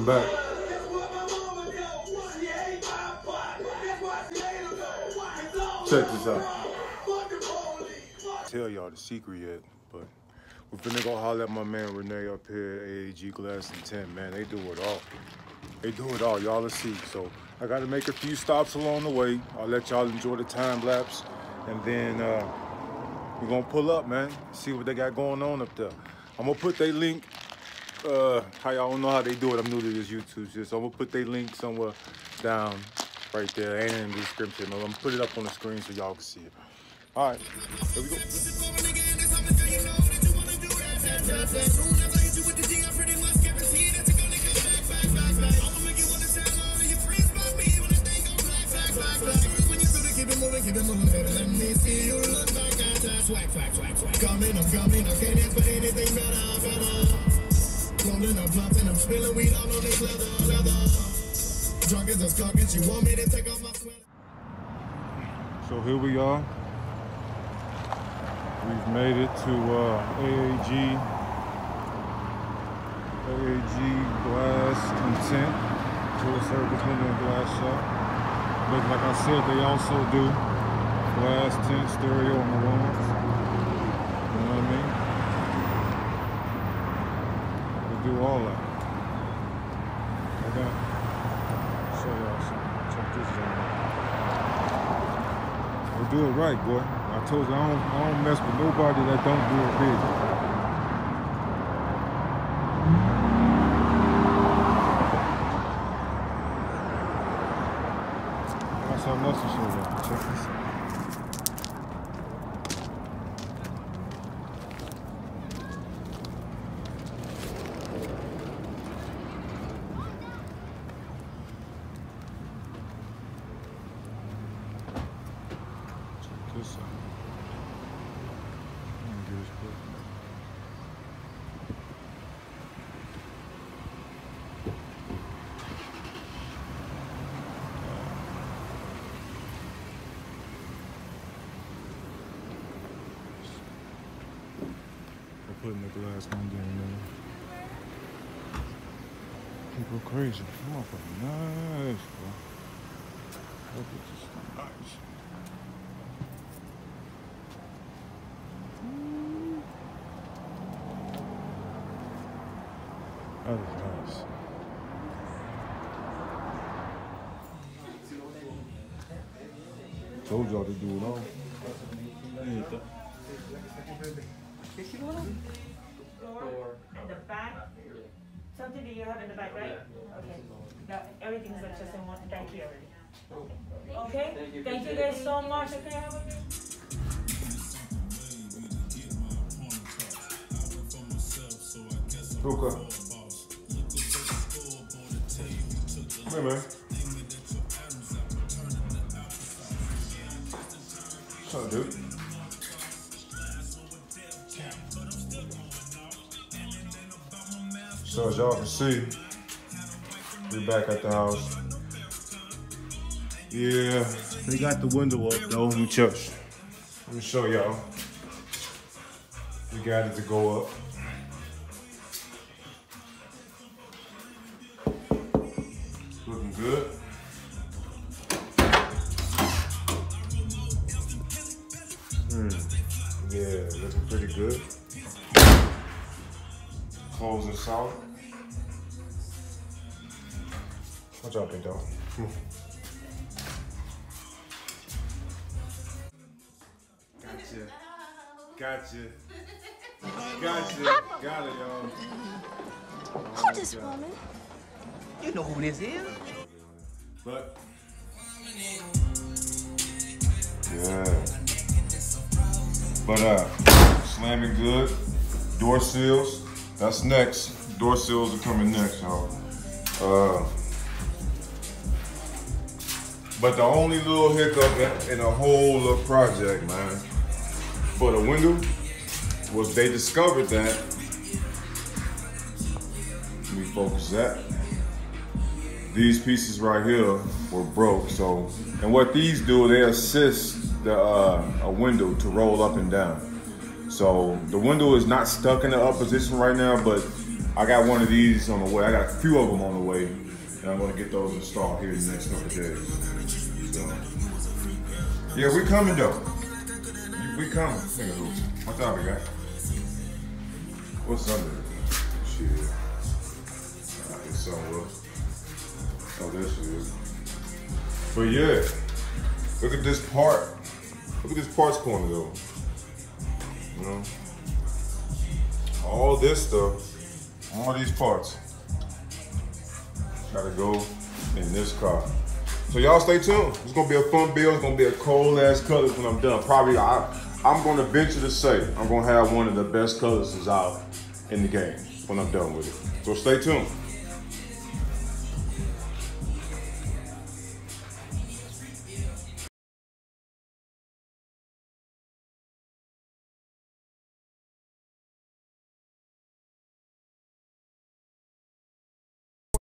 Welcome back. Check this out. Tell y'all the secret yet, but we're finna go holler at my man Renee up here at AAG Glass and Tint, man. They do it all. They do it all, y'all will see. So I gotta make a few stops along the way. I'll let y'all enjoy the time lapse, and then we're gonna pull up, man, see what they got going on up there. I'm gonna put their link, how y'all don't know how they do it, I'm new to this YouTube shit, so I'm gonna put their link somewhere down right there, ain't in the description. I'm gonna put it up on the screen so y'all can see it. All right, here we go. Coming, I'm coming, I can't expect anything better. Cloning, I'm plotting, I'm spilling weed all on this leather. Drunk as a skunk and she want me to take off my sweater. So here we are. We've made it to AAG Glass and Tint, tool service window and glass shop. But like I said, they also do glass, tint, stereo on the walls. You know what I mean? They do all that. Okay. Show y'all something. Check this out. They do it right, boy. I told you I don't mess with nobody that don't do it big. Got something else to show you. Check this out. This I'm putting the glass on down there. People crazy. Motherfucker, nice, bro. Look at this thing, nice. That is nice. Told y'all to do it all. In the back? Something that you have in the back, right? Okay. No, everything's just in one. Thank you. Okay? Thank you guys so much. Okay, have a good. Luca. Come here, man. What's up, dude? So as y'all can see, we're back at the house. Yeah, they got the window up though. Let me show y'all. We got it to go up. Looking good. Yeah, looking pretty good. Closing solid. What y'all think, though? Gotcha. Got it, y'all. Who this woman? You know who this is. But yeah. But slamming good. Door seals. That's next. Door seals are coming next, y'all. But the only little hiccup in the whole little project, man, for the window was they discovered that. Let me focus that. These pieces right here were broke. So, and what these do, they assist a window to roll up and down. So the window is not stuck in the up position right now, but I got one of these on the way. I got a few of them on the way, and I'm gonna get those installed here in the next couple of days. So, yeah, we coming though. We coming. What time we got? What's under it? Shit. It's somewhere. Oh, this is. But yeah, look at this part. Look at this parts corner though. You know, all this stuff, all these parts, gotta go in this car. So y'all stay tuned. It's gonna be a fun build. It's gonna be a cold ass Cutlass when I'm done. Probably, I'm gonna venture to say I'm gonna have one of the best Cutlasses out in the game when I'm done with it. So stay tuned.